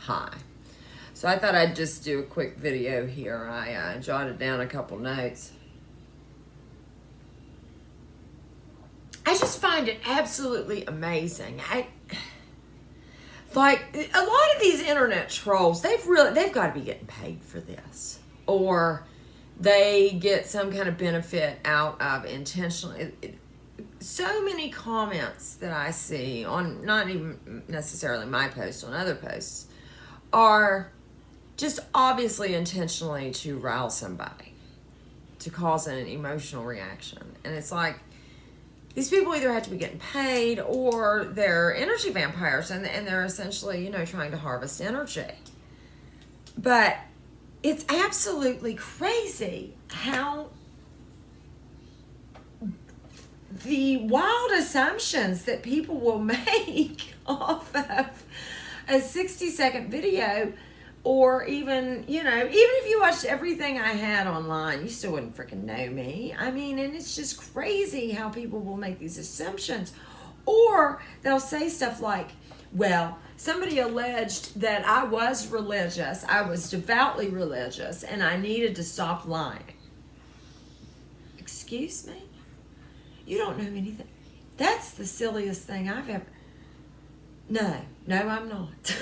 high. So I thought I'd just do a quick video here. I jotted down a couple notes. I just find it absolutely amazing. Like a lot of these internet trolls, they've got to be getting paid for this, or they get some kind of benefit out of intentionally. So many comments that I see on, not even necessarily my posts, on other posts, are just obviously intentionally to rile somebody, to cause an emotional reaction. And it's like, these people either have to be getting paid, or they're energy vampires, and they're essentially, trying to harvest energy. But it's absolutely crazy how the wild assumptions that people will make off of a 60-second video, or even if you watched everything I had online, you still wouldn't freaking know me. I mean, and it's just crazy how people will make these assumptions. Or they'll say stuff like, well, somebody alleged that I was religious, I was devoutly religious, and I needed to stop lying. Excuse me? You don't know anything. That's the silliest thing I've ever... No, I'm not.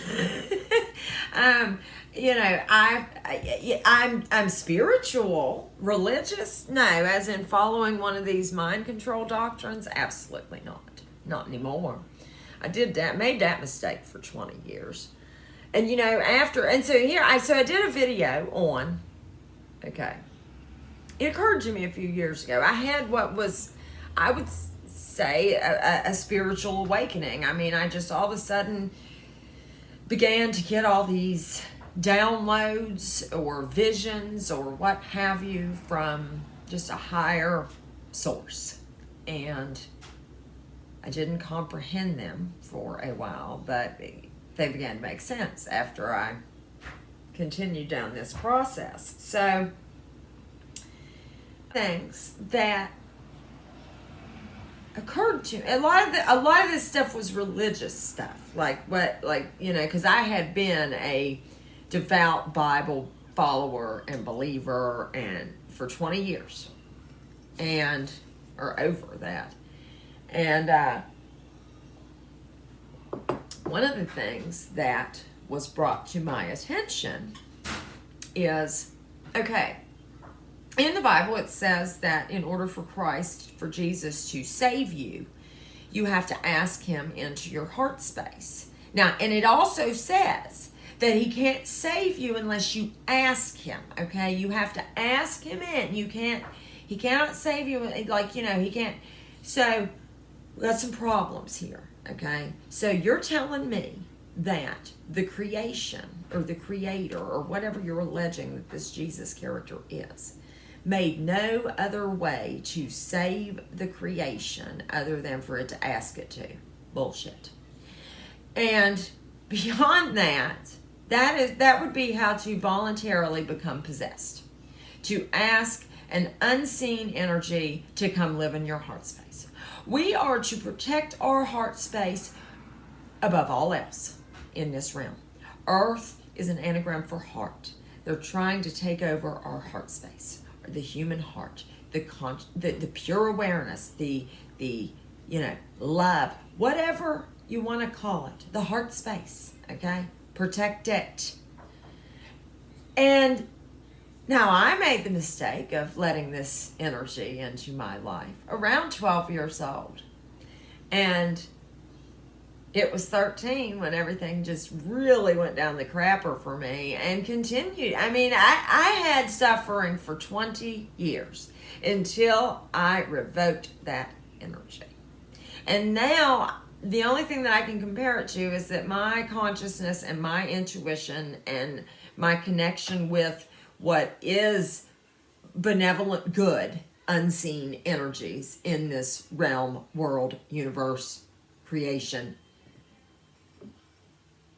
I'm spiritual, religious. No, as in following one of these mind control doctrines. Absolutely not anymore. Made that mistake for 20 years, and I did a video on. Okay, it occurred to me a few years ago. I had what was, I would say, a spiritual awakening. I mean, I just all of a sudden began to get all these downloads or visions or what have you from just a higher source. And I didn't comprehend them for a while, but they began to make sense after I continued down this process. So, things that occurred to me. A lot of this stuff was religious stuff, because I had been a devout Bible follower and believer and for 20 years, or over that. And one of the things that was brought to my attention is, okay, in the Bible, it says that in order for Jesus to save you, you have to ask him into your heart space. Now, and it also says that he can't save you unless you ask him, okay? You have to ask him in. He cannot save you, he can't. So, we got some problems here, okay? So, you're telling me that the creation, or the creator, or whatever you're alleging that this Jesus character is, made no other way to save the creation other than for it to ask it to. Bullshit. And beyond that would be how to voluntarily become possessed. To ask an unseen energy to come live in your heart space. We are to protect our heart space above all else in this realm. Earth is an anagram for heart. They're trying to take over our heart space. The human heart, the pure awareness, the love, whatever you want to call it, the heart space, okay? Protect it. And now I made the mistake of letting this energy into my life around 12 years old. And it was 13 when everything just really went down the crapper for me and continued. I mean, I had suffering for 20 years until I revoked that energy. And now the only thing that I can compare it to is that my consciousness and my intuition and my connection with what is benevolent, good, unseen energies in this realm, world, universe, creation,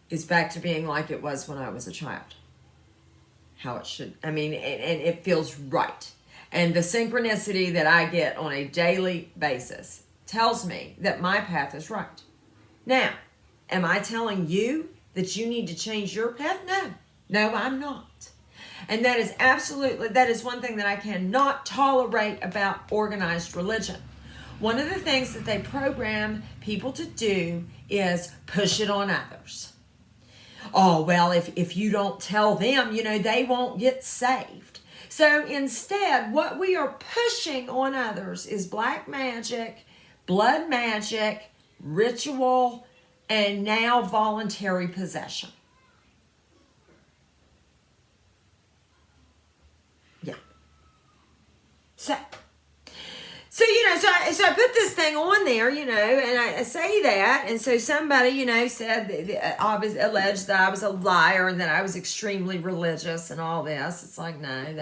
is back to being like it was when I was a child. How it should, and it feels right. And the synchronicity that I get on a daily basis tells me that my path is right. Now, am I telling you that you need to change your path? No, I'm not. And that is one thing that I cannot tolerate about organized religion. One of the things that they program people to do is push it on others. Oh, well, if you don't tell them, they won't get saved. So instead, what we are pushing on others is black magic, blood magic, ritual, and now voluntary possession. Yeah. So I put this thing on there, and I say that, and so somebody, said, alleged that I was a liar and that I was extremely religious and all this. It's like, no,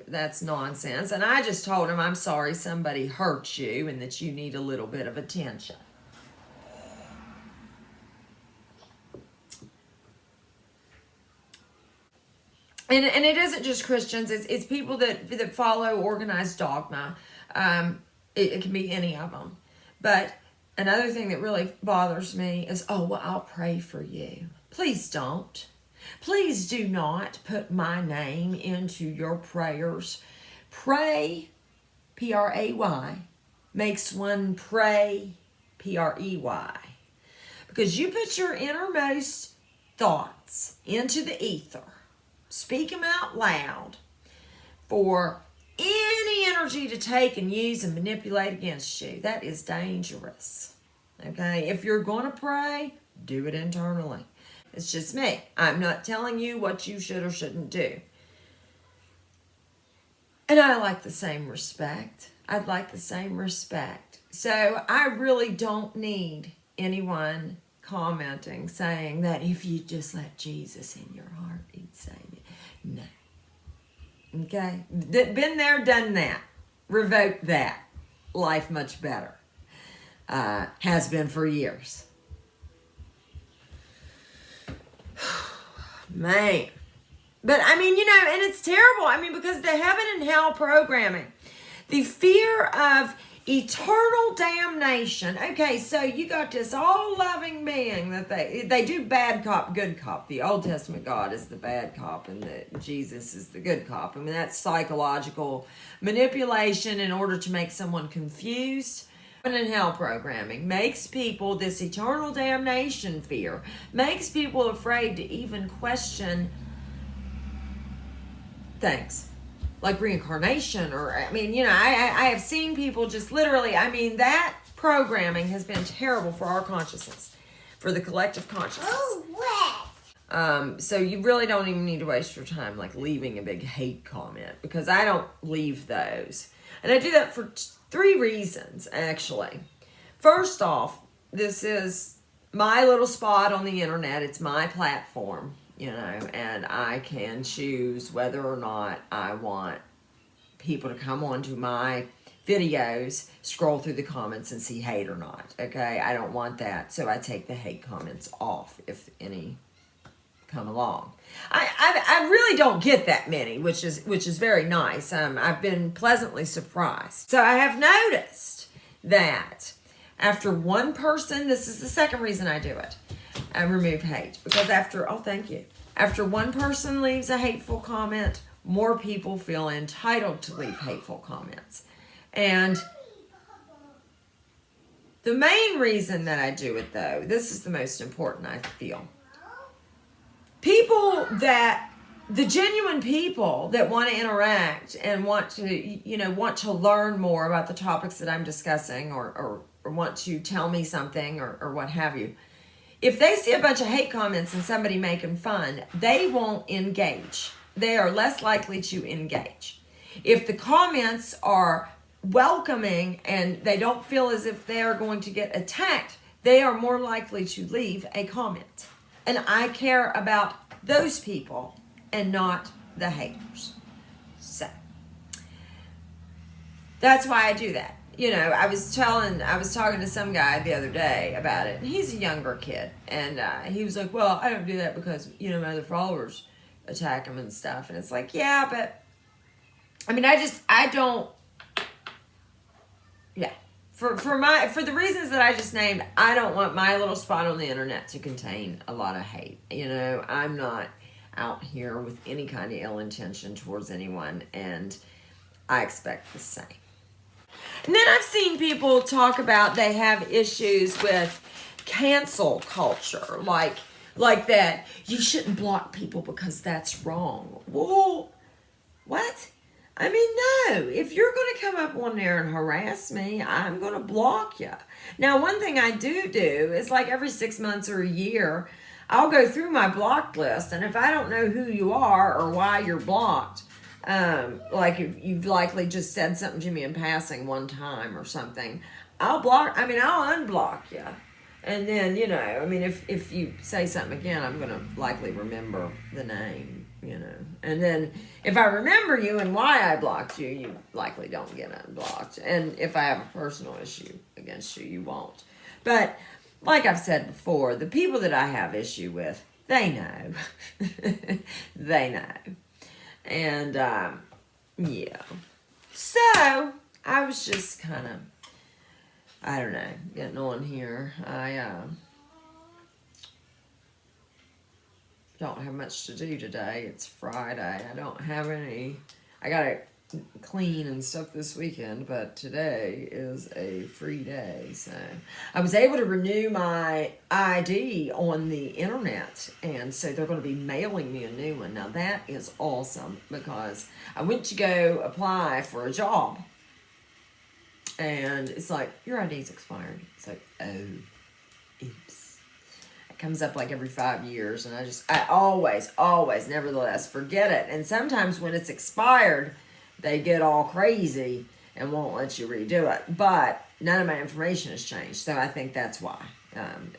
that's nonsense. And I just told him, I'm sorry somebody hurt you and that you need a little bit of attention. And it isn't just Christians, it's people that follow organized dogma. It can be any of them. But another thing that really bothers me is, oh, well, I'll pray for you. Please don't. Please do not put my name into your prayers. Pray, P-R-A-Y, makes one pray, P-R-E-Y. Because you put your innermost thoughts into the ether, speak them out loud for any energy to take and use and manipulate against you. That is dangerous. Okay? If you're going to pray, do it internally. It's just me. I'm not telling you what you should or shouldn't do. And I like the same respect. I'd like the same respect. So I really don't need anyone commenting, saying that if you just let Jesus in your heart, he'd save you. No. Okay? Been there, done that. Revoked that. Life much better. Has been for years. Man. But and it's terrible. Because the heaven and hell programming, the fear of eternal damnation. Okay, so you got this all-loving being that they do bad cop, good cop. The Old Testament God is the bad cop and Jesus is the good cop. That's psychological manipulation in order to make someone confused. Heaven and hell programming makes people, this eternal damnation fear, makes people afraid to even question things. Like reincarnation, or I have seen people just literally, that programming has been terrible for our consciousness, for the collective consciousness. So you really don't even need to waste your time like leaving a big hate comment, because I don't leave those. And I do that for 3 reasons, actually. First off, this is my little spot on the internet. It's my platform. And I can choose whether or not I want people to come onto my videos, scroll through the comments and see hate or not. Okay, I don't want that, so I take the hate comments off if any come along. I really don't get that many, which is very nice. I've been pleasantly surprised. So I have noticed that after one person, this is the second reason I do it. I remove hate, because after one person leaves a hateful comment, more people feel entitled to leave hateful comments. And the main reason that I do it, though, this is the most important, I feel. The genuine people that want to interact and want to learn more about the topics that I'm discussing, or want to tell me something or what have you, if they see a bunch of hate comments and somebody making fun, they won't engage. They are less likely to engage. If the comments are welcoming and they don't feel as if they are going to get attacked, they are more likely to leave a comment. And I care about those people and not the haters. So that's why I do that. I was talking to some guy the other day about it, and he's a younger kid, and he was like, well, I don't do that because, my other followers attack him and stuff. And it's like, yeah, but For the reasons that I just named, I don't want my little spot on the internet to contain a lot of hate. You know, I'm not out here with any kind of ill intention towards anyone, and I expect the same. And then I've seen people talk about they have issues with cancel culture, like that you shouldn't block people because that's wrong. Well, what? I mean, no. If you're going to come up on there and harass me, I'm going to block you. Now, one thing I do is like every 6 months or a year, I'll go through my blocked list, and if I don't know who you are or why you're blocked, like if you've likely just said something to me in passing one time or something, I'll unblock you. And then, you know, I mean, if you say something again, I'm going to likely remember the name, you know. And then if I remember you and why I blocked you, you likely don't get unblocked. And if I have a personal issue against you, you won't. But like I've said before, the people that I have issue with, they know. They know. And, yeah. So, I was just kind of, I don't know, getting on here. I don't have much to do today. It's Friday. I don't have any, I got to clean and stuff this weekend, but today is a free day. So I was able to renew my ID on the internet, and so they're going to be mailing me a new one. Now that is awesome, because I went to go apply for a job, and it's like, your ID's expired. It's like, oh, oops. It comes up like every 5 years, and I always, nevertheless, forget it. And sometimes when it's expired, they get all crazy and won't let you redo it. But none of my information has changed, so I think that's why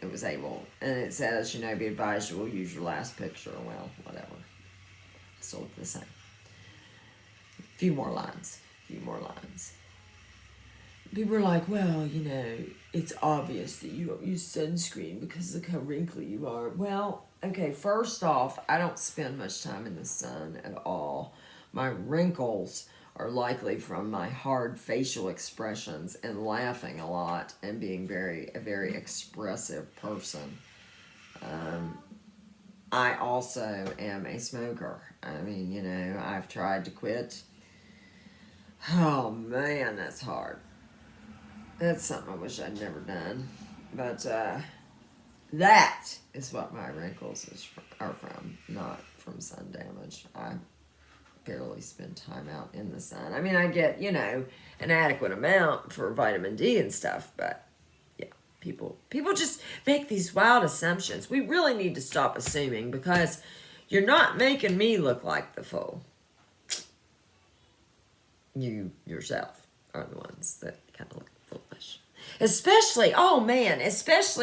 it was able. And it says, you know, be advised you will use your last picture. Well, whatever. Still look the same. A few more lines. People are like, well, you know, it's obvious that you don't use sunscreen because look how wrinkly you are. Well, okay, first off, I don't spend much time in the sun at all. My wrinkles are likely from my hard facial expressions and laughing a lot and being a very expressive person. I also am a smoker. I mean, you know, I've tried to quit. Oh, man, that's hard. That's something I wish I'd never done. But that is what my wrinkles are from, not from sun damage. I barely spend time out in the sun. I mean, I get, you know, an adequate amount for vitamin D and stuff, but yeah, people just make these wild assumptions. We really need to stop assuming, because you're not making me look like the fool. You yourself are the ones that kind of look foolish. Especially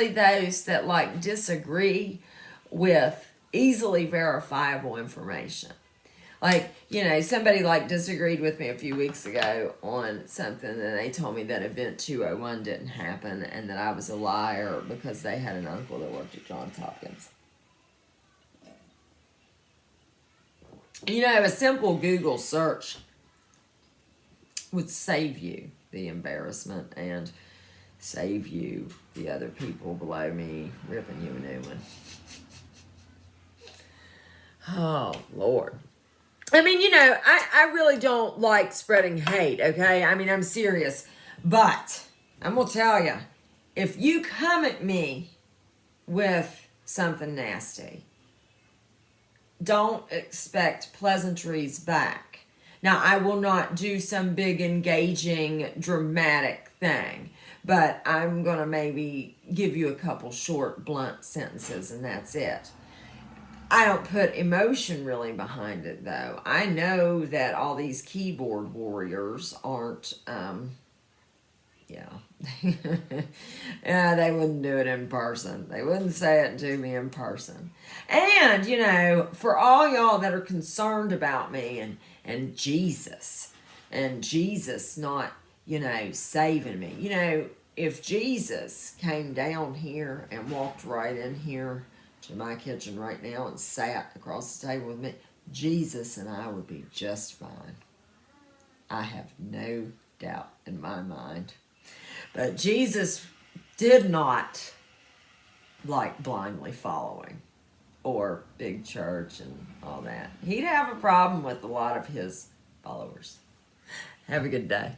those that like disagree with easily verifiable information. Like, you know, somebody like disagreed with me a few weeks ago on something, and they told me that Event 201 didn't happen and that I was a liar because they had an uncle that worked at Johns Hopkins. You know, a simple Google search would save you the embarrassment and save you the other people below me ripping you a new one. Oh, Lord. I mean, you know, I really don't like spreading hate, okay? I mean, I'm serious. But I'm going to tell you, if you come at me with something nasty, don't expect pleasantries back. Now, I will not do some big, engaging, dramatic thing, but I'm going to maybe give you a couple short, blunt sentences, and that's it. I don't put emotion really behind it, though. I know that all these keyboard warriors aren't, yeah, they wouldn't do it in person. They wouldn't say it to me in person. And, you know, for all y'all that are concerned about me and Jesus not, you know, saving me. You know, if Jesus came down here and walked right in here to my kitchen right now and sat across the table with me, Jesus and I would be just fine. I have no doubt in my mind. But Jesus did not like blindly following or big church and all that. He'd have a problem with a lot of his followers. Have a good day.